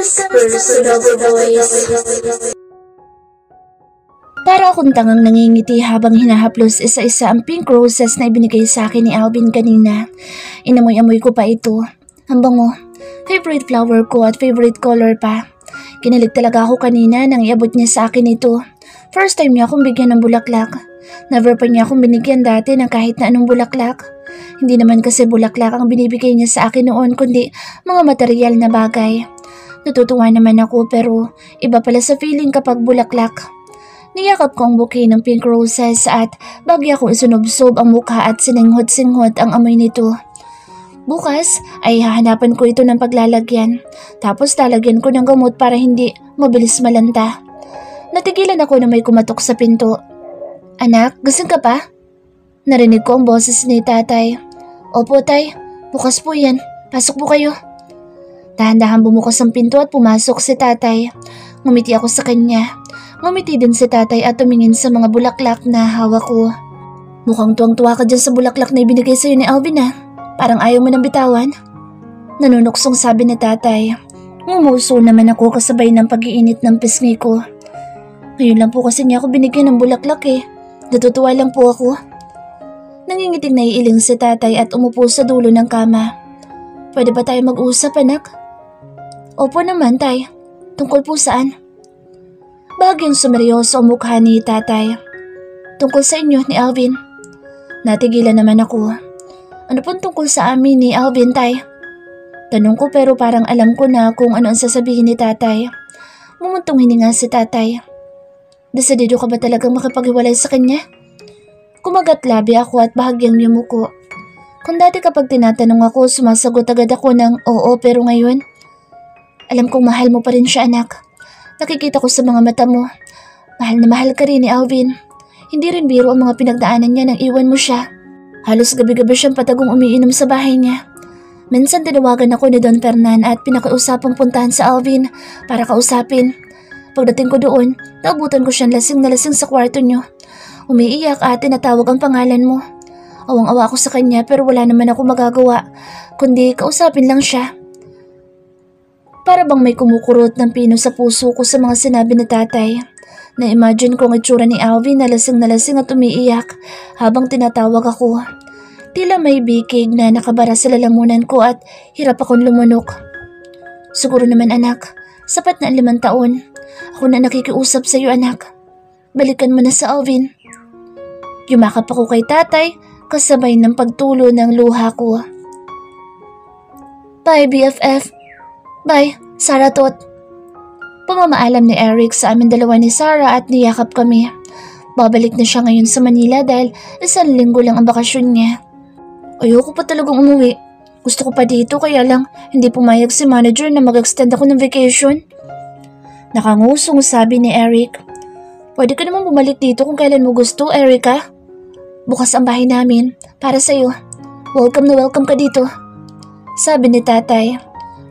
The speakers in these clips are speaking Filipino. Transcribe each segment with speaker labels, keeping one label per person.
Speaker 1: Ika's personal voice.
Speaker 2: Para akong tangang nangingiti habang hinahaplos isa-isa ang pink roses na ibinigay sa akin ni Alvin kanina. Inamoy-amoy ko pa ito. Ang bango. Favorite flower ko at favorite color pa. Kinilig talaga ako kanina nang iabot niya sa akin ito. First time niya akong bigyan ng bulaklak. Never pa niya akong binigyan dati ng kahit na anong bulaklak. Hindi naman kasi bulaklak ang binibigay niya sa akin noon kundi mga material na bagay. Natutuwa naman ako pero iba pala sa feeling kapag bulaklak. Niyakap ko ang bouquet ng pink roses at bagya kong isunubsob ang mukha at sininghot-singhot ang amoy nito. Bukas ay hahanapan ko ito ng paglalagyan. Tapos lalagyan ko ng gamot para hindi mabilis malanta. Natigilan ako na may kumatok sa pinto. Anak, gising ka pa? Narinig ko ang boses ni tatay. Opo tay, bukas po yan. Pasok po kayo. Dahan-dahan bumukas ang pinto at pumasok si tatay. Ngumiti ako sa kanya. Ngumiti din si tatay at tumingin sa mga bulaklak na hawak ko. Mukhang tuwang-tuwa ka dyan sa bulaklak na ibinigay sa'yo ni Alvin ah. Parang ayaw mo nang bitawan. Nanunuksong sabi ni tatay. Ngumuso naman ako kasabay ng pag-iinit ng pisngi ko. Ngayon lang po kasi niya ako binigyan ng bulaklak eh. Natutuwa lang po ako. Nangingiting naiiling si tatay at umupo sa dulo ng kama. Pwede ba tayo mag-usap anak? Opo naman tay. Tungkol po saan? Bahagyang sumeryoso ang mukha ni tatay. Tungkol sa inyo ni Alvin. Natigilan naman ako. Ano pong tungkol sa amin ni Alvin, tay? Tanong ko pero parang alam ko na kung ano ang sasabihin ni tatay. Mumuntong hininga si tatay. Desidido ka ba talagang makipaghiwalay sa kanya? Kumagat labi ako at bahagyang yumuko. Kung dati kapag tinatanong ako, sumasagot agad ako ng oo pero ngayon, alam kong mahal mo pa rin siya anak. Nakikita ko sa mga mata mo. Mahal na mahal ka rin ni Alvin. Hindi rin biro ang mga pinagdaanan niya nang iwan mo siya. Halos gabi-gabi siyang patagong umiinom sa bahay niya. Minsan tinawagan ako ni Don Fernan at pinakausapang puntahan sa Alvin para kausapin. Pagdating ko doon, naubutan ko siyang lasing na lasing sa kwarto niyo. Umiiyak at tinatawag ang pangalan mo. Awang-awa ako sa kanya pero wala naman ako magagawa, kundi kausapin lang siya. Para bang may kumukurot ng pino sa puso ko sa mga sinabi ni tatay. Na-imagine ko ang itsura ni Alvin na lasing at umiiyak habang tinatawag ako. Tila may bikig na nakabara sa lalamunan ko at hirap akong lumunok. Siguro naman anak, sapat na ang 5 taon. Ako na nakikiusap sa iyo anak. Balikan mo na sa Alvin. Yumakap ako kay tatay kasabay ng pagtulo ng luha ko. Bye BFF. Bye, Sarah Tot. Pumamaalam ni Eric sa amin dalawa ni Sarah at niyakap kami. Babalik na siya ngayon sa Manila dahil 1 linggo lang ang bakasyon niya. Ayoko pa talagang umuwi. Gusto ko pa dito kaya lang hindi pumayag si manager na mag-extend ako ng vacation. Nakangusong sabi ni Eric. Pwede ka naman bumalik dito kung kailan mo gusto, Erica. Bukas ang bahay namin para sa'yo. Welcome na welcome ka dito. Sabi ni tatay.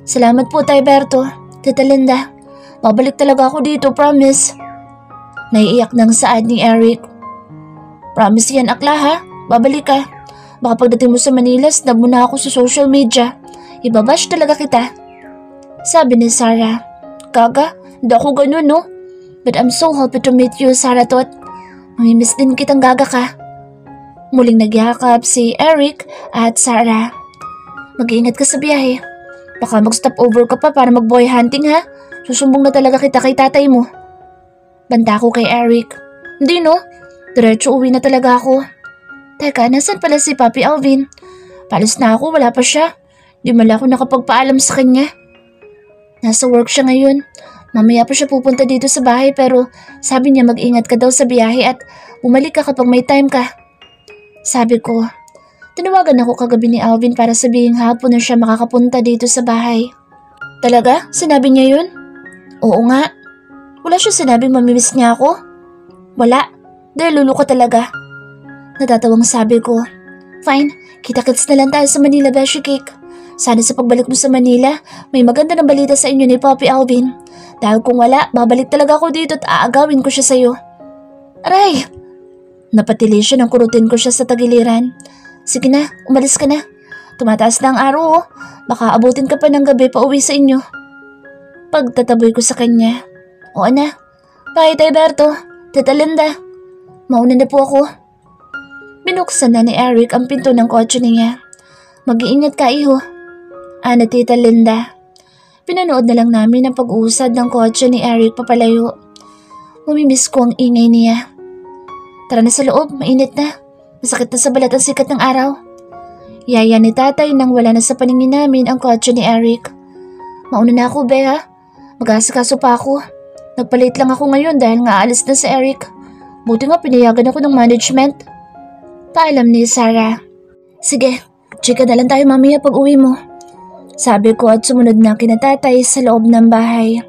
Speaker 2: Salamat po, Tay Berto. Tita Linda, babalik talaga ako dito, promise. Naiiyak ng saad ni Eric. Promise yan, akla ha? Babalik ka. Baka pagdating mo sa Manila, snab mo na ako sa social media. Ibabash talaga kita. Sabi ni Sarah. Kaga, hindi ako ganun, no? But I'm so happy to meet you, Sarah Tot. Mamimiss din kitang gaga ka. Muling nagyakap si Eric at Sarah. Mag-iingat ka sa biyahe. Baka mag-stop over ka pa para mag-boy hunting ha? Susumbong na talaga kita kay tatay mo. Banta ko kay Eric. Hindi no, diretso uwi na talaga ako. Teka, nasan pala si Papi Alvin? Palis na ako, wala pa siya. Di mala ako nakapagpaalam sa kanya. Nasa work siya ngayon. Mamaya pa siya pupunta dito sa bahay pero sabi niya mag-ingat ka daw sa biyahe at bumalik ka kapag may time ka. Sabi ko, tinawagan ako kagabi ni Alvin para sabihin hapon na siya makakapunta dito sa bahay. Talaga? Sinabi niya yun? Oo nga. Wala siya sinabing mamimiss niya ako? Wala. Dahil lulu ko talaga. Natatawang sabi ko. Fine, kita-kits na lang tayo sa Manila, Beshi Cake. Sana sa pagbalik mo sa Manila, may maganda ng balita sa inyo ni Papi Alvin. Dahil kung wala, babalik talaga ako dito at aagawin ko siya sa'yo. Aray! Napatili siya nang kurutin ko siya sa tagiliran. Sige na, umalis ka na. Tumataas na ang araw oh. Baka abutin ka pa ng gabi pa uwi sa inyo. pagtataboy ko sa kanya. O ana, bakit Alberto? Tita Linda, mauna na po ako. Binuksan na ni Eric ang pinto ng kotse niya. Mag-iingat ka iho. Ana Tita Linda. Pinanood na lang namin ang pag-uusad ng kotse ni Eric papalayo. Mamimiss ko ang ingay niya. Tara na sa loob, mainit na. Masakit na sa balat ang sikat ng araw. Yaya ni tatay nang wala na sa paningin namin ang kotse ni Eric. Mauna na ako, Bea. Mag-asikaso pa ako. Nagpalit lang ako ngayon dahil nga aalis na si Eric. Buti nga pinayagan ako ng management. Paalam ni Sarah. Sige, chika na lang tayo mamaya pag uwi mo. Sabi ko at sumunod na kina tatay sa loob ng bahay.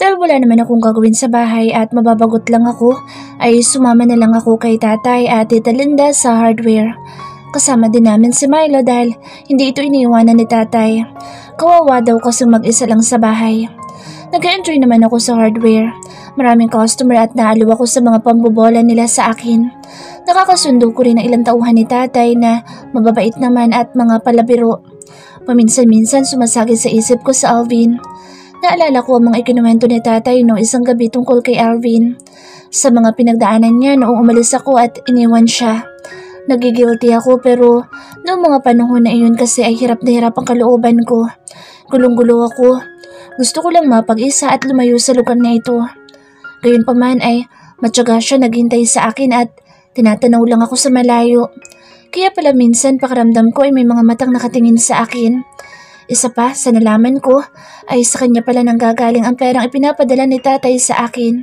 Speaker 2: Dahil wala naman akong gagawin sa bahay at mababagot lang ako, ay sumama na lang ako kay tatay at Tita Linda sa hardware. Kasama din namin si Milo dahil hindi ito iniiwanan ni tatay. Kawawa daw kasi mag-isa lang sa bahay. Nag-enjoy naman ako sa hardware. Maraming customer at naaliw ako sa mga pambobola nila sa akin. Nakakasundo ko rin ang ilang tauhan ni tatay na mababait naman at mga palabiro. Paminsan-minsan sumasagi sa isip ko sa Alvin. Naalala ko ang mga ikinuwento ni tatay noong isang gabi tungkol kay Alvin. Sa mga pinagdaanan niya noong umalis ako at iniwan siya. Nagigilty ako pero noong mga panahon na iyon kasi ay hirap na hirap ang kalooban ko. Gulong-gulo ako. Gusto ko lang mapag-isa at lumayo sa lugar na ito. Gayunpaman ay matyaga siya naghintay sa akin at tinatanaw lang ako sa malayo. Kaya pala minsan pakiramdam ko ay may mga matang nakatingin sa akin. Isa pa sa nalaman ko ay sa kanya pala nanggagaling ang perang ipinapadala ni tatay sa akin.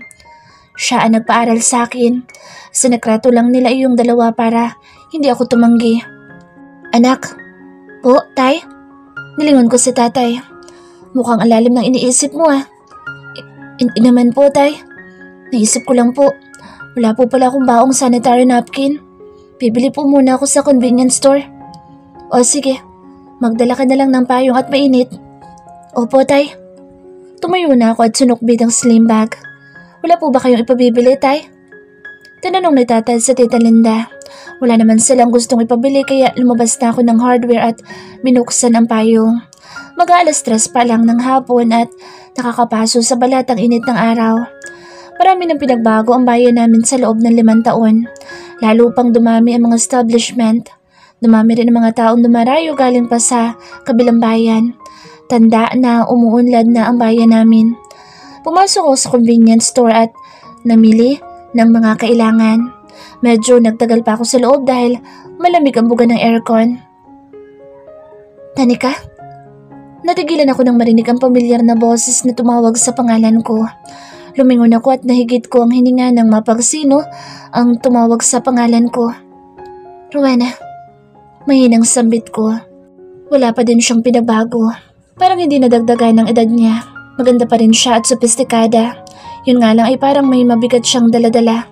Speaker 2: Siya ang nagpaaral sa akin. Sinekreto lang nila yung dalawa para hindi ako tumanggi. Anak. Po, tay? Nilingon ko si tatay. Mukhang alalim ng iniisip mo ah. Naman po tay. Naisip ko lang po. Wala po pala akong baong sanitary napkin. Bibili po muna ako sa convenience store. O sige. Magdala ka na lang ng payong at mainit. Opo, tay. Tumayo na ako at sunukbit ang slim bag. Wala po ba kayong ipabibili, tay? Tinanong ni tatay sa Tita Linda. Wala naman silang gustong ipabili kaya lumabas na ako ng hardware at binuksan ang payong. Mag-aalas 3 pa lang ng hapon at nakakapaso sa balat ang init ng araw. Marami nang pinagbago ang bayan namin sa loob ng 5 taon. Lalo pang dumami ang mga establishment. Dumami rin ang mga taong dumarayo galing pa sa kabilang bayan. Tanda na umuunlad na ang bayan namin. Pumasok ako sa convenience store at namili ng mga kailangan. Medyo nagtagal pa ako sa loob dahil malamig ang buga ng aircon. Tanika? Natigilan ako nang marinig ang pamilyar na boses na tumawag sa pangalan ko. Lumingon ako at nahigit ko ang hininga ng mapagsino ang tumawag sa pangalan ko. Rowena. Mahinang sambit ko. Wala pa din siyang pinabago. Parang hindi nadagdagan ng edad niya. Maganda pa rin siya at sopistikada. Yun nga lang ay parang may mabigat siyang daladala.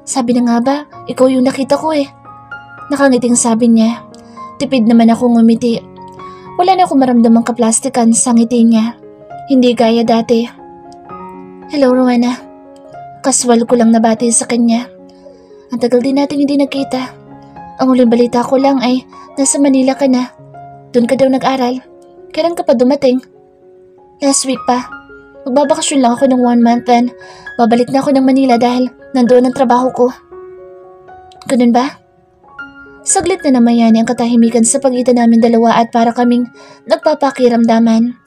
Speaker 2: Sabi na nga ba, ikaw yung nakita ko eh. Nakangiting sabi niya. Tipid naman akong ngumiti. Wala na akong maramdamang kaplastikan sa ngiti niya. Hindi gaya dati. Hello, Rowena. Kaswal ko lang nabati sa kanya. Ang tagal din natin hindi nagkita. Ang huling balita ko lang ay nasa Manila ka na. Doon ka daw nag-aral. Kailan ka pa dumating? Last week pa. Magbabakasyon lang ako ng 1 month then babalik na ako ng Manila dahil nandoon ang trabaho ko. Ganun ba? Saglit na namayani ang katahimikan sa pagitan namin dalawa at para kaming nagpapakiramdaman.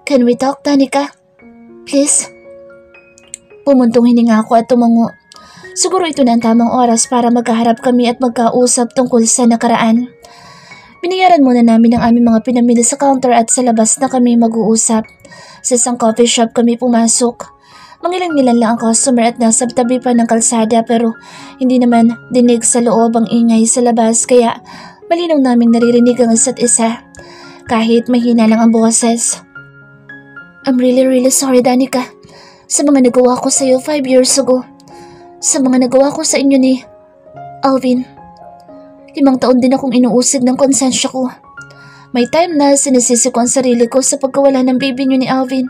Speaker 2: Can we talk, Tanika? Please? Pumuntong hininga ako at tumango. Siguro ito na ang tamang oras para magkaharap kami at magkausap tungkol sa nakaraan. Binayaran muna namin ang aming mga pinamili sa counter at sa labas na kami mag-uusap. Sa isang coffee shop kami pumasok. Mangilan-ngilan lang ang customer at nasa tabi pa ng kalsada pero hindi naman dinig sa loob ang ingay sa labas kaya malinaw naming naririnig ang isa't isa. Kahit mahina lang ang boses. I'm really sorry, Danica. Sa mga nagawa ko sa iyo 5 years ago. Sa mga nagawa ko sa inyo ni Alvin. 5 taon din akong inuusig ng konsensya ko. May time na sinisisi ko ang sarili ko sa pagkawala ng baby niyo ni Alvin.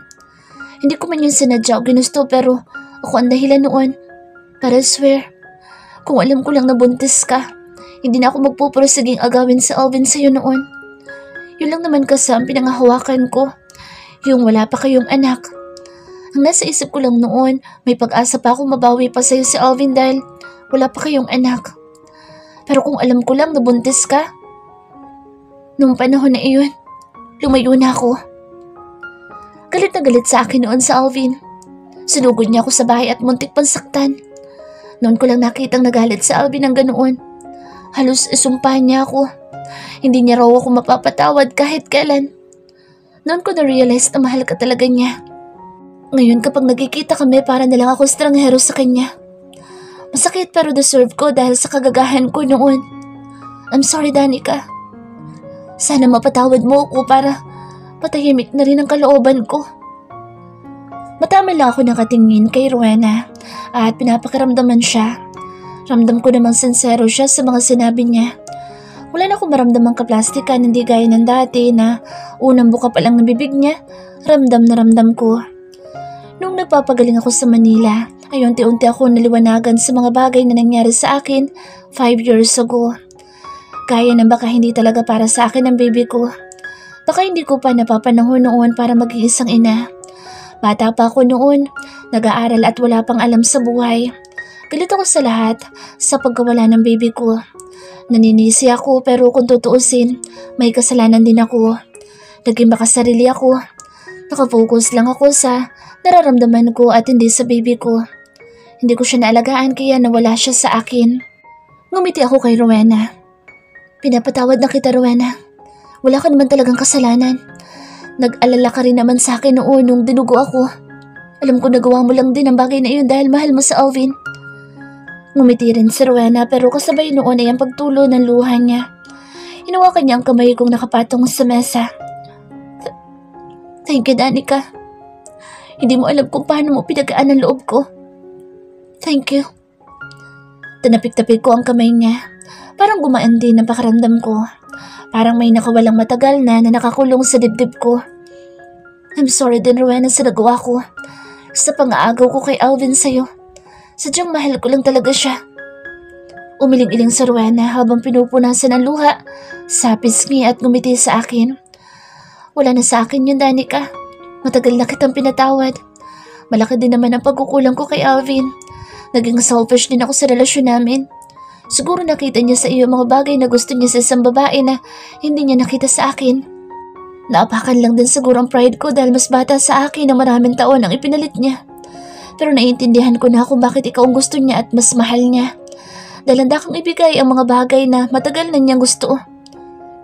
Speaker 2: Hindi ko man yun sinadya o ginusto pero ako ang dahilan noon. Para swear, kung alam ko lang na buntis ka, hindi na ako magpuprosiging agawin sa Alvin sa'yo noon. Yun lang naman kasi ang pinangahawakan ko. Yung wala pa kayong anak. Ang nasa isip ko lang noon, may pag-asa pa akong mabawi pa sa'yo si Alvin dahil wala pa kayong anak. Pero kung alam ko lang nabuntis ka, noong panahon na iyon, lumayo na ako. Galit na galit sa akin noon sa Alvin. Sinugod niya ako sa bahay at muntik pang saktan. Noon ko lang nakitang nagalit sa Alvin ng ganoon. Halos isumpahan niya ako. Hindi niya raw ako mapapatawad kahit kailan. Noon ko na-realize na mahal ka talaga niya. Ngayon kapag nagkikita kami para na lang ako estranghero sa kanya. Masakit pero deserve ko dahil sa kagagahan ko noon. I'm sorry, Danica. Sana mapatawad mo ako para patahimik na rin ang kalooban ko. Matama lang ako nakatingin kay Rowena at pinapakiramdaman siya. Ramdam ko namang sincero siya sa mga sinabi niya. Wala na akong maramdamang kaplastikan, hindi gaya ng dati na unang buka pa lang ng bibig niya, ramdam na ramdam ko. Nung nagpapagaling ako sa Manila, ay unti-unti ako naliwanagan sa mga bagay na nangyari sa akin 5 years ago. Kaya na baka hindi talaga para sa akin ang baby ko. Baka hindi ko pa napapanahon noon para maging isang ina. Bata pa ako noon, nag-aaral at wala pang alam sa buhay. Galit ako sa lahat sa pagkawala ng baby ko. Naninisi ako pero kung tutuusin, may kasalanan din ako. Naging makasarili ako. Nakafocus lang ako sa nararamdaman ko at hindi sa baby ko. Hindi ko siya naalagaan kaya nawala siya sa akin. Ngumiti ako kay Rowena. Pinapatawad na kita, Rowena. Wala ka naman talagang kasalanan. Nag-alala ka rin naman sa akin noon nung dinugo ako. Alam ko nagawa mo lang din ang bagay na iyon dahil mahal mo sa Alvin. Ngumiti rin si Rowena pero kasabay noon ay ang pagtulo ng luha niya. Hinawakan niya ang kamay kong nakapatong sa mesa. Thank you, Danica. Hindi mo alam kung paano mo pinagaan ang loob ko. Thank you. Tanapik-tapik ko ang kamay niya. Parang gumaan din ang pakiramdam ko. Parang may nakawalang matagal na nakakulong sa dibdib ko. I'm sorry din, Rowena, sa nagawa ko. Sa pang-aagaw ko kay Alvin sa'yo. Sadyang mahal ko lang talaga siya. Umiling-iling sa Rowena habang pinupunasan ang luha sa pisngi at ngumiti sa akin. Wala na sa akin yun, Danica. Matagal na kitang pinatawad. Malaki din naman ang pagkukulang ko kay Alvin. Naging selfish din ako sa relasyon namin. Siguro nakita niya sa iyo mga bagay na gusto niya sa isang babae na hindi niya nakita sa akin. Naapakan lang din siguro ang pride ko dahil mas bata sa akin ng maraming taon ang ipinalit niya. Pero naiintindihan ko na kung bakit ikaw ang gusto niya at mas mahal niya. Dahil handa kang ibigay ang mga bagay na matagal na niyang gusto.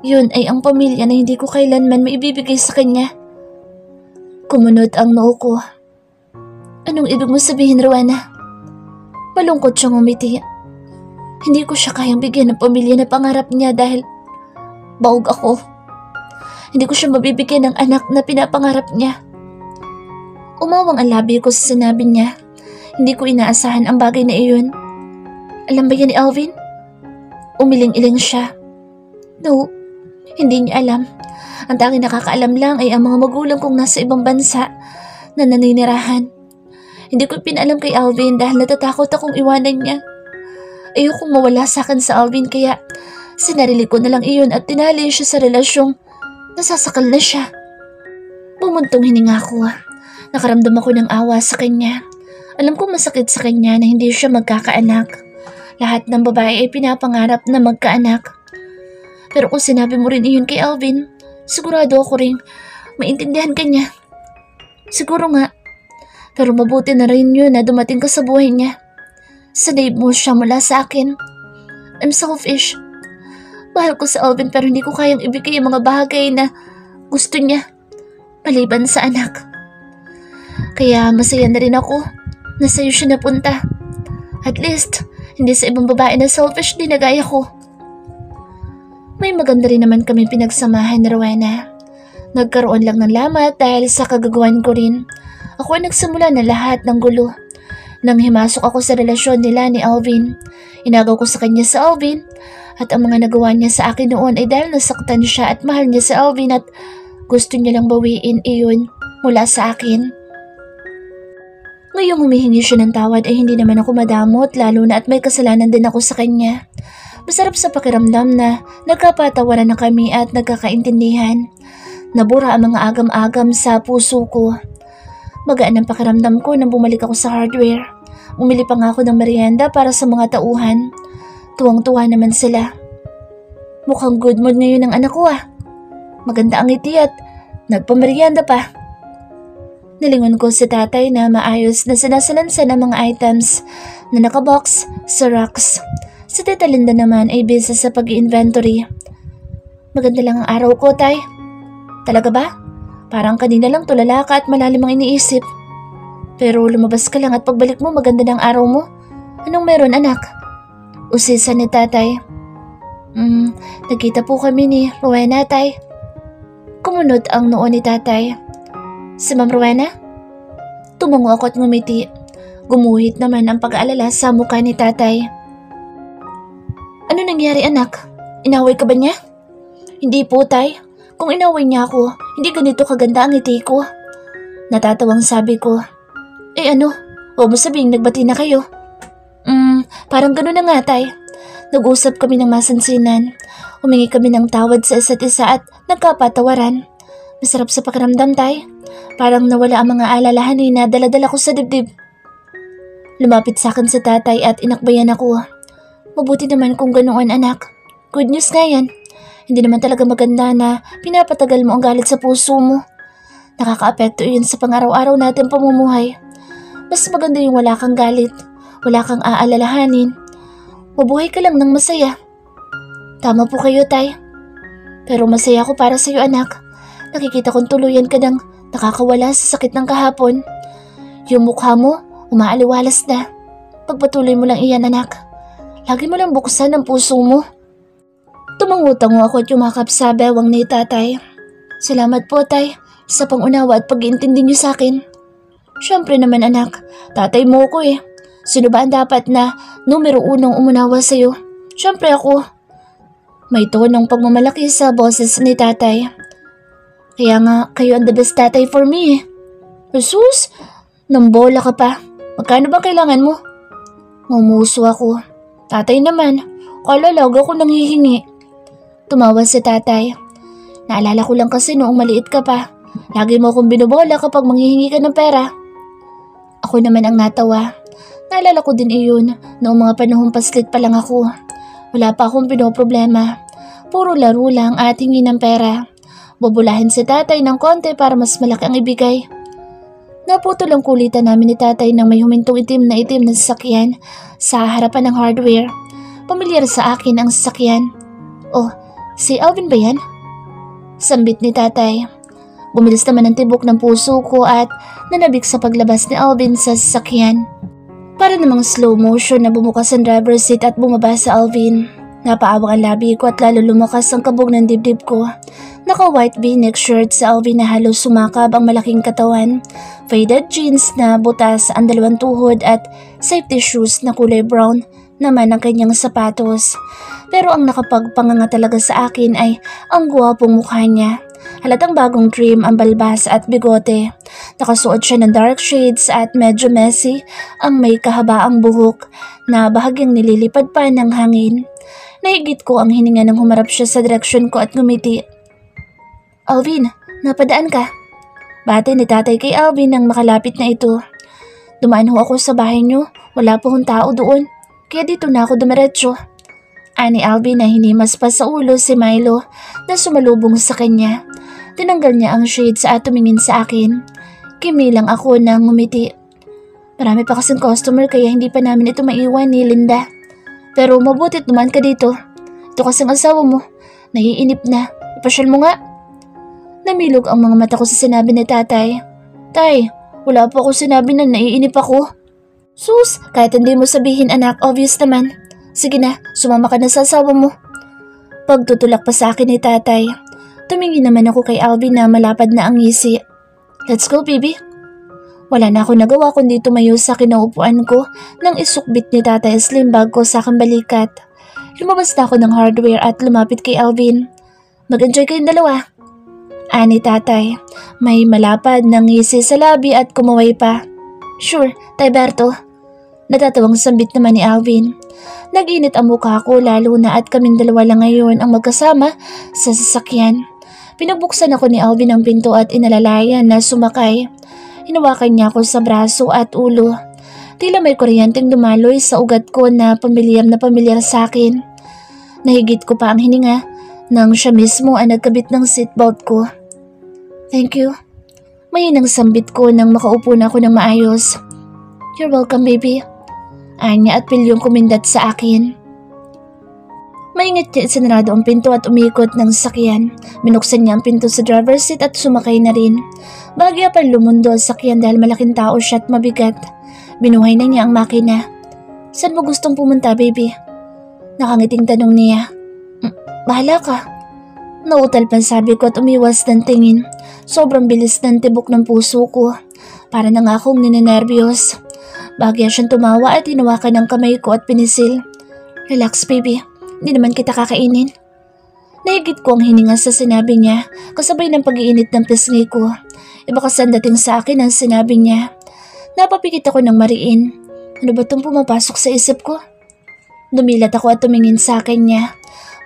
Speaker 2: Yun ay ang pamilya na hindi ko kailanman maibibigay sa kanya. Kumunot ang noo ko. Anong ibig mo sabihin, Rowena? Malungkot siyang umiti. Hindi ko siya kayang bigyan ng pamilya na pangarap niya dahil baog ako. Hindi ko siya mabibigyan ng anak na pinapangarap niya. Umawang ang labi ko sa sinabi niya. Hindi ko inaasahan ang bagay na iyon. Alam ba yan ni Alvin? Umiling-iling siya. No, hindi niya alam. Ang tanging nakakaalam lang ay ang mga magulang kong nasa ibang bansa na naninirahan. Hindi ko pinalam kay Alvin dahil natatakot akong iwanan niya. Ayokong mawala sa akin sa Alvin kaya sinarili ko na lang iyon at tinali siya sa relasyong nasasakal na siya. Bumuntong hininga ko. Nakaramdam ako ng awa sa kanya. Alam kong masakit sa kanya na hindi siya magkakaanak. Lahat ng babae ay pinapangarap na magkaanak. Pero kung sinabi mo rin iyon kay Alvin, sigurado ako rin maintindihan ka niya. Siguro nga. Pero mabuti na rin yun na dumating ka sa buhay niya. Sanib mo siya mula sa akin. I'm selfish. Mahal ko sa Alvin pero hindi ko kayang ibigay ang mga bagay na gusto niya maliban sa anak. Kaya masaya na rin ako na sa'yo siya napunta. At least, hindi sa ibang babae na selfish din na gaya ko. May maganda rin naman kami pinagsamahan ni Rowena. Nagkaroon lang ng lamat dahil sa kagagawan ko rin. Ako ang nagsimula na lahat ng gulo. Nang himasok ako sa relasyon nila ni Alvin, inagaw ko sa kanya sa Alvin at ang mga nagawa niya sa akin noon ay dahil nasaktan siya at mahal niya sa Alvin at gusto niya lang bawiin iyon mula sa akin. Ngayong humihingi siya ng tawad ay hindi naman ako madamot lalo na at may kasalanan din ako sa kanya. Masarap sa pakiramdam na nagkapatawaran na kami at nagkakaintindihan. Nabura ang mga agam-agam sa puso ko. Magaan ang pakiramdam ko nang bumalik ako sa hardware. Umili pa nga ako ng merienda para sa mga tauhan. Tuwang-tuwa naman sila. Mukhang good mood ngayon ang anak ko ah. Maganda ang ngiti at nagpamerienda pa. Nilingon ko si tatay na maayos na sinasalansan ng mga items na nakabox sa racks. Si Tita Linda naman ay busy sa pag-inventory. Maganda lang ang araw ko, tay. Talaga ba? Parang kanina lang tulala ka at malalim ang iniisip. Pero lumabas ka lang at pagbalik mo maganda ng araw mo. Anong meron, anak? Usisa ni tatay. Nagkita po kami ni Rowena, tay. Kumunot ang noo ni tatay. Si Ma'am Rowena? Tumango ako at ngumiti. Gumuhit naman ang pag-aalala sa mukha ni tatay. Ano nangyari, anak? Inaway ka ba niya? Hindi po, tay. Kung inaway niya ako, hindi ganito kaganda ang ngiti ko. Natatawang sabi ko. Ano? Huwag mo sabihing nagbati na kayo. Parang gano'n na nga, tay. Nag-usap kami ng masansinan. Humingi kami ng tawad sa isa't isa at nagkapatawaran. Masarap sa pakiramdam, tay. Parang nawala ang mga alalahanin na dala-dala ko sa dibdib. Lumapit sa akin si tatay at inakbayan ako. Mabuti naman kung ganoon, anak. Good news nga yan. Hindi naman talaga maganda na pinapatagal mo ang galit sa puso mo. Nakakaapekto yun sa pang-araw-araw natin pamumuhay. Mas maganda yung wala kang galit, wala kang aalalahanin. Mabuhay ka lang ng masaya. Tama po kayo, tay. Pero masaya ako para sa iyo, anak. Nakikita kong tuluyan ka ng nakakawala sa sakit ng kahapon. Yung mukha mo, umaaliwalas na. Pagpatuloy mo lang iyan, anak. Lagi mo lang buksan ang puso mo. Tumangutango ako at yumakap sa bewang ni tatay. Salamat po, tay, sa pangunawa at pag-iintindi niyo sa akin. Siyempre naman, anak, tatay mo ko eh. Sino ba ang dapat na numero unong umunawa sa'yo? Siyempre ako. May tonong pagmamalaki sa boses ni tatay. Kaya nga, kayo ang the best tatay for me eh. Jesus, nambola ka pa. Magkano ba kailangan mo? Ngumuso ako. Tatay naman, kalalag ako nanghihingi. Tumawa si tatay. Naalala ko lang kasi noong maliit ka pa. Lagi mo akong binubola kapag manghihingi ka ng pera. Ako naman ang natawa. Naalala ko din iyon noong mga panahong paslit pa lang ako. Wala pa akong pinoproblema. Puro laro lang at hingi ng pera. Bubulahin si tatay ng konti para mas malaki ang ibigay. Naputol ang kulitan namin ni tatay ng may humintong itim na sasakyan sa harapan ng hardware. Pamilyar sa akin ang sasakyan. Oh, si Alvin ba yan? Sambit ni tatay. Bumilis naman ang tibok ng puso ko at nanabik sa paglabas ni Alvin sa sasakyan. Para namang slow motion na bumukas ang driver's seat at bumaba sa Alvin. Napaawang ang labi ko at lalo lumakas ang kabog ng dibdib ko. Naka-white v-neck shirt sa Alvin na halos sumakab ang malaking katawan. Faded jeans na butas ang dalawang tuhod at safety shoes na kulay brown naman ang kanyang sapatos. Pero ang nakapagpanganga talaga sa akin ay ang guwapong mukha niya. Halatang bagong trim ang balbas at bigote. Nakasuot siya ng dark shades at medyo messy ang may kahabaang buhok na bahagyang nililipad pa ng hangin. Naigit ko ang hininga nang humarap siya sa direksyon ko at ngumiti. Alvin, napadaan ka? Bate ni tatay kay Alvin nang makalapit na ito. Dumaan ho ako sa bahay niyo, wala po hong tao doon, kaya dito na ako dumiretso. Ani Alvin na hinimas pa sa ulo si Milo na sumalubong sa kanya. Tinanggal niya ang shades at tumingin sa akin. Kimilang ako na ngumiti. Marami pa kasing customer kaya hindi pa namin ito maiwan ni Linda. Pero mabutit naman ka dito. Ito kasing asawa mo. Naiinip na. Ipasyal mo nga. Namilog ang mga mata ko sa sinabi ni tatay. Tay, wala po ako sinabi na naiinip ako. Sus, kahit hindi mo sabihin anak, obvious naman. Sige na, sumama ka na sa asawa mo. Pagtutulak pa sa akin ni tatay. Tumingin naman ako kay Alvin na malapad na ang ngisi. Let's go, baby. Wala na ako nagawa kundi tumayo sa kinaupuan ko nang isukbit ni tatay ang slim bag ko sa aking balikat. Lumabas na ako ng hardware at lumapit kay Alvin. Mag-enjoy kayong dalawa. Ani tatay, may malapad na ngisi sa labi at kumaway pa. Sure, Tay Berto. Natatawang sambit naman ni Alvin. Nag-init ang mukha ko lalo na at kaming dalawa lang ngayon ang magkasama sa sasakyan. Pinagbuksan ako ni Alvin ang pinto at inalalayan na sumakay. Hinawakan niya ako sa braso at ulo. Tila may kuryenteng dumaloy sa ugat ko na pamilyar sa akin. Nahigit ko pa ang hininga nang siya mismo ang nagkabit ng seatbelt ko. Thank you. Mahinang sambit ko nang makaupo na ako ng maayos. You're welcome, baby. Anya at pilyong kumindat sa akin. Maingat niya sinarado ang pinto at umikot ng sakyan. Binuksan niya ang pinto sa driver's seat at sumakay na rin. Bahagya pa lumundo ang sakyan dahil malaking tao siya at mabigat. Binuhay na niya ang makina. Saan mo gustong pumunta, baby? Nakangiting tanong niya. Bahala ka. Nautal pa sabi ko at umiwas ng tingin. Sobrang bilis ng tibok ng puso ko. Para na nga akong ninenervyos. Bahagya siyang tumawa at hinawakan ng kamay ko at pinisil. Relax, baby. Hindi naman kita kakainin. Nahigit ko ang hininga sa sinabi niya, kasabay ng pag-iinit ng pisngi ko. Iba kasi ang dating sa akin ang sinabi niya. Napapikit ako ng mariin. Ano ba itong pumapasok sa isip ko? Dumilat ako at tumingin sa akin niya.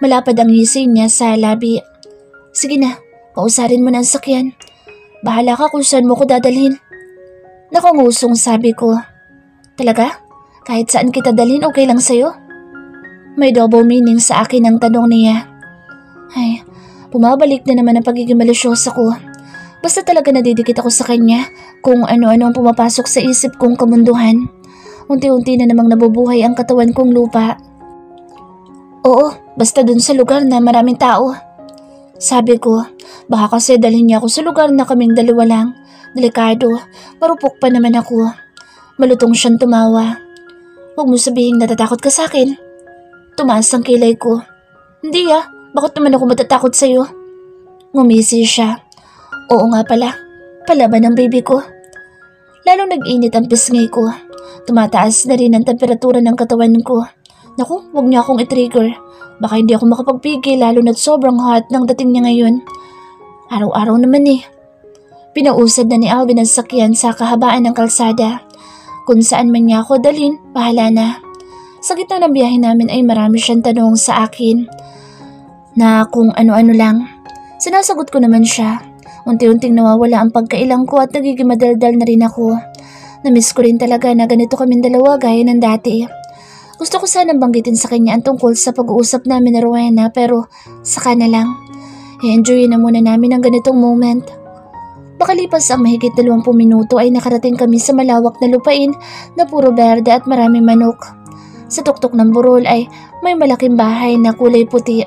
Speaker 2: Malapad ang ngisi niya sa labi. Sige na, pausarin mo na ang sakyan. Bahala ka kung saan mo ko dadalhin. Nakangusong sabi ko. Talaga? Kahit saan kita dalhin okay lang sa'yo? May double meaning sa akin ang tanong niya. Ay, bumabalik na naman ang pagiging malisyosa ko. Basta talaga nadidikit ako sa kanya kung ano-ano ang pumapasok sa isip kong kamunduhan. Unti-unti na namang nabubuhay ang katawan kong lupa. Oo, basta dun sa lugar na maraming tao. Sabi ko, baka kasi dalhin niya ako sa lugar na kaming dalawa lang. Delikado, marupok pa naman ako. Malutong siyang tumawa. Huwag mo sabihin natatakot ka sa akin. Tumaas ang kilay ko. Hindi bakit naman ako matatakot sa'yo? Ngumisi siya. Oo nga pala, palaban ng baby ko. Lalong nag-init ang pisngi ko. Tumataas na rin ang temperatura ng katawan ko. Naku, huwag niya akong i-trigger. Baka hindi ako makapagpigil lalo na't sobrang hot ng dating niya ngayon. Araw-araw naman eh. Pinausad na ni Alvin ang sakyan sa kahabaan ng kalsada. Kung saan man niya ako dalhin, bahala na. Sa gitna ng biyahe namin ay marami siyang tanong sa akin na kung ano-ano lang. Sinasagot ko naman siya. Unti-unting nawawala ang pagkailang ko at nagiging madaldal na rin ako. Namiss ko rin talaga na ganito kaming dalawa gaya ng dati. Gusto ko sanang banggitin sa kanya ang tungkol sa pag-uusap namin na Rowena pero saka na lang. I-enjoy na muna namin ang ganitong moment. Makalipas ang mahigit 20 minuto ay nakarating kami sa malawak na lupain na puro berde at maraming manok. Sa tuktok ng burol ay may malaking bahay na kulay puti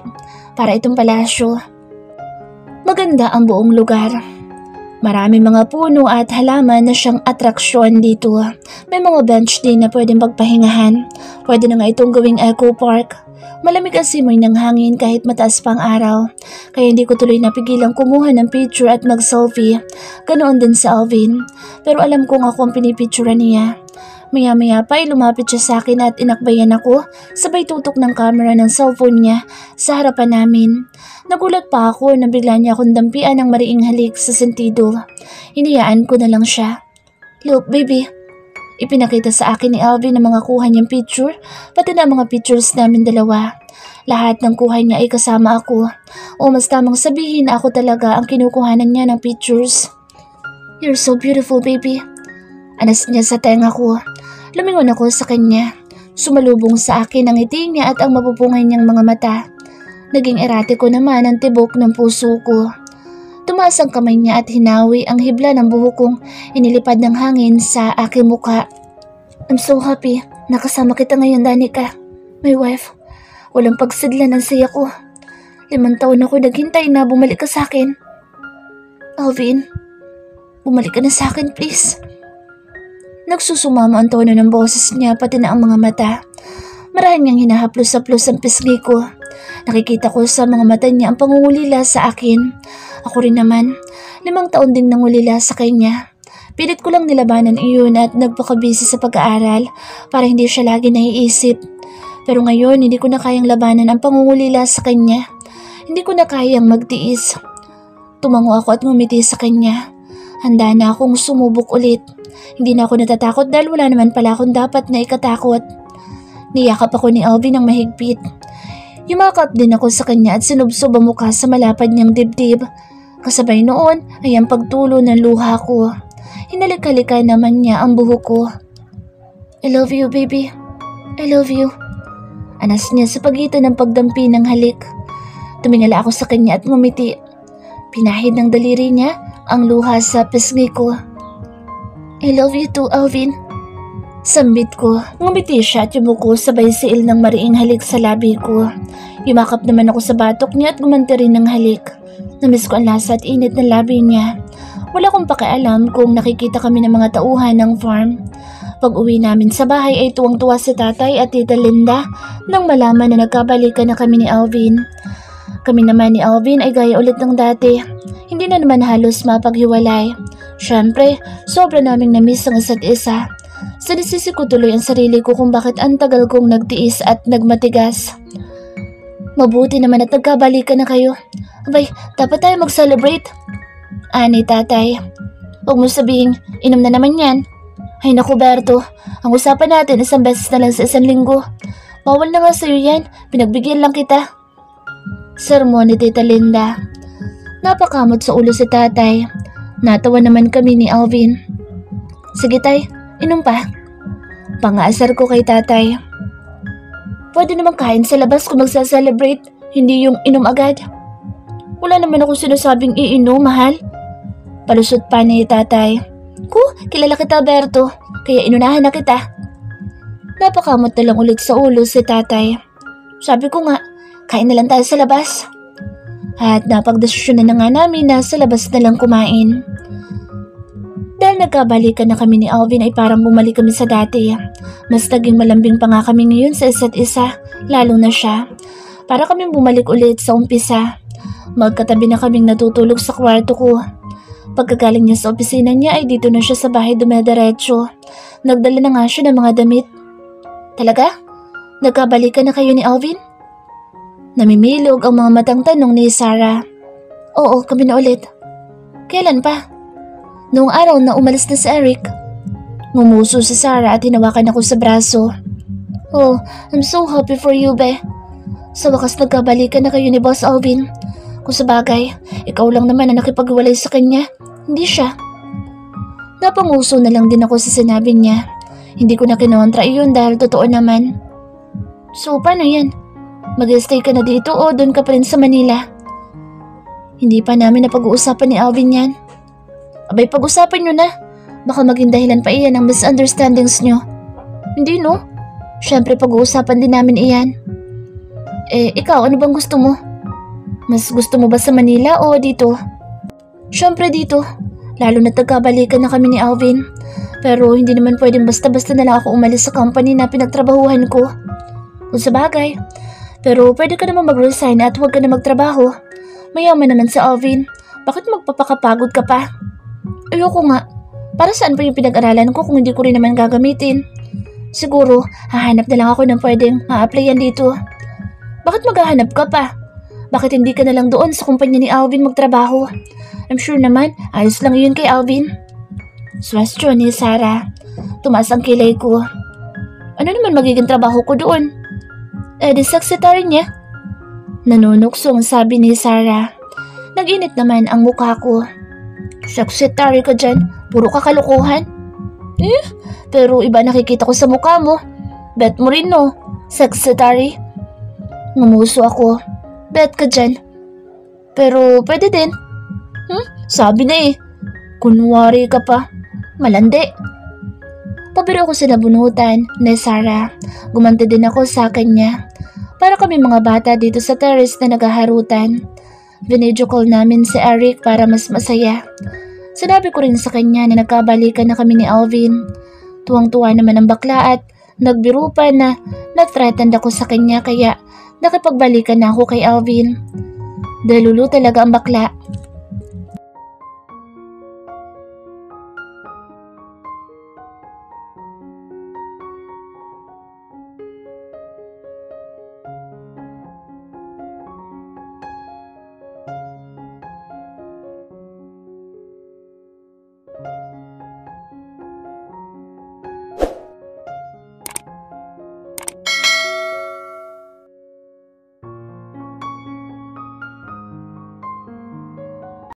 Speaker 2: para itong palasyo. Maganda ang buong lugar. Marami mga puno at halaman na siyang atraksyon dito. May mga bench din na pwedeng pagpahingahan. Pwede na nga itong gawing eco park. Malamig ang simoy ng hangin kahit mataas pang araw. Kaya hindi ko tuloy napigilang kumuha ng picture at mag-selfie. Ganoon din sa Alvin. Pero alam kong ako ang pinipicturean niya. Maya-maya pa ay lumapit siya sa akin at inakbayan ako, sabay tutok ng camera ng cellphone niya sa harapan namin. Nagulat pa ako na bigla niya akong dampian ng mariing halik sa sentido. Hinayaan ko na lang siya. Look, baby. Ipinakita sa akin ni Alvin ang mga kuha niyang picture, pati na ang mga pictures namin dalawa. Lahat ng kuha niya ay kasama ako. O mas tamang sabihin na ako talaga ang kinukuhanan niya ng pictures. You're so beautiful, baby. Anas niya sa tenga ko. Lumingon ako sa kanya. Sumalubong sa akin ang ngiti niya at ang mapupungay niyang mga mata. Naging eratiko naman ang tibok ng puso ko. Tumaas ang kamay niya at hinawi ang hibla ng buhok kong inilipad ng hangin sa aking mukha. I'm so happy. Nakasama kita ngayon, Danica. My wife. Walang pagsidlan ng saya ko. 5 taon ako naghintay na bumalik ka sa akin. Alvin, bumalik ka na sa akin, please. Nagsusumama ang tono ng boses niya pati na ang mga mata. Marahan niyang hinahaplos-haplos ang pisngi ko. Nakikita ko sa mga mata niya ang pangungulila sa akin. Ako rin naman, 5 taon ding nangulila sa kanya. Pilit ko lang nilabanan iyon at nagpakabisi sa pag-aaral para hindi siya lagi naiisip. Pero ngayon hindi ko na kayang labanan ang pangungulila sa kanya. Hindi ko na kayang magtiis. Tumango ako at ngumiti sa kanya. Handa na akong sumubok ulit. Hindi na ako natatakot dahil wala naman pala akong dapat na ikatakot. Niyakap ako ni Alvin ng mahigpit. Yumakap din ako sa kanya at sinubsob ang mukha sa malapad niyang dibdib. Kasabay noon ay ang pagtulo ng luha ko. Hinalik-halika naman niya ang buhok ko. I love you, baby. I love you. Anas niya sa pagitan ng pagdampi ng halik. Tumingala ako sa kanya at ngumiti. Pinahid ng daliri niya ang luha sa pisngi ko. I love you too, Alvin. Sambit ko. Ngumiti siya at yumuko sabay siil ng mariing halik sa labi ko. Yumakap naman ako sa batok niya at gumanti rin ng halik. Namiss ko ang lasa at init ng labi niya. Wala akong pakialam kung nakikita kami ng mga tauhan ng farm. Pag uwi namin sa bahay ay tuwang-tuwa si tatay at tita Linda nang malaman na nagkabalikan na kami ni Alvin. Kami naman ni Alvin ay gaya ulit ng dati. Hindi na naman halos mapaghiwalay. Siyempre, sobra naming namiss ang isa't isa. Sinisisi ko tuloy ang sarili ko kung bakit ang tagal kong nagtiis at nagmatigas. Mabuti naman at nagkabalikan na kayo. Abay, dapat tayo mag-celebrate. Ani tatay. Huwag mo sabihing, inom na naman yan. Ay naku Berto, ang usapan natin isang beses na lang sa isang linggo. Bawal na nga sa'yo yan, pinagbigyan lang kita. Sermon ni Tita Linda. Napakamot sa ulo si tatay. Natawa naman kami ni Alvin. Sige tay, inom pa. Pangaasar ko kay tatay. Pwede naman kain sa labas kung magsa-celebrate, hindi yung inom agad. Wala naman ako sinasabing iinom, mahal. Palusot pa ni tatay. Kilala kita Berto, kaya inunahan na kita. Napakamot na lang ulit sa ulo si tatay. Sabi ko nga, kain na lang tayo sa labas. At napagdesisyonan na nga namin na sa labas na lang kumain. Dahil nagkabalikan na kami ni Alvin ay parang bumalik kami sa dati. Mas naging malambing pa nga kami ngayon sa isa't isa, lalo na siya. Para kaming bumalik ulit sa umpisa. Magkatabi na kaming natutulog sa kwarto ko. Pagkagaling niya sa opisina niya ay dito na siya sa bahay dumediretso. Nagdala na nga siya ng mga damit. Talaga? Nagkabalikan na kayo ni Alvin? Namimilog ang mga matang tanong ni Sarah. Oo, kami na ulit. Kailan pa? Noong araw na umalis na si Eric. Ngumuso si Sarah at hinawakan ako sa braso. Oh, I'm so happy for you, be. Sa wakas nagkabalikan na kayo ni Boss Alvin. Kung sabagay, ikaw lang naman ang nakipag-iwalay sa kanya, hindi siya. Napanguso na lang din ako sa sinabi niya. Hindi ko na kinontra iyon dahil totoo naman. So, paano yan? Mag-stay ka na dito o doon ka pa rin sa Manila? Hindi pa namin napag-uusapan ni Alvin yan. Abay, pag-usapan nyo na. Baka maging dahilan pa iyan ang misunderstandings nyo. Hindi no? Siyempre pag-uusapan din namin iyan. Ikaw, ano bang gusto mo? Mas gusto mo ba sa Manila o dito? Siyempre dito. Lalo na nagkabalikan na kami ni Alvin. Pero hindi naman pwedeng basta-basta na lang ako umalis sa company na pinagtrabahuhan ko. Kung sabagay. Pero pwede ka naman mag-resign at huwag ka na magtrabaho. Mayaman naman si Alvin. Bakit magpapakapagod ka pa? Ayoko nga. Para saan pa yung pinag-aralan ko kung hindi ko rin naman gagamitin? Siguro, hahanap na lang ako ng pwedeng ma-applyan dito. Bakit maghahanap ka pa? Bakit hindi ka na lang doon sa kumpanya ni Alvin magtrabaho? I'm sure naman, ayos lang yun kay Alvin. Swestyon ni Sarah. Tumaas ang kilay ko. Ano naman magiging trabaho ko doon? Di secretary niya. Nanunuksong sabi ni Sarah. Nag-init naman ang mukha ko. Secretary ka dyan, puro kakalukuhan. Pero iba nakikita ko sa mukha mo. Bet mo rin no, secretary. Ngumuso ako. Bet ka dyan. Pero pwede din. Sabi na eh. Kunwari ka pa. Malandi. Pabiro ko sa nabunutan ni Sarah. Gumanti din ako sa kanya. Para kami mga bata dito sa terrace na naghaharutan. Video call namin si Eric para mas masaya. Sinabi ko rin sa kanya na nagkabalikan na kami ni Alvin. Tuwang-tuwa naman ang bakla at nagbiro pa na na-threatened ako sa kanya kaya nakipagbalikan na ako kay Alvin. Dalulo talaga ang bakla.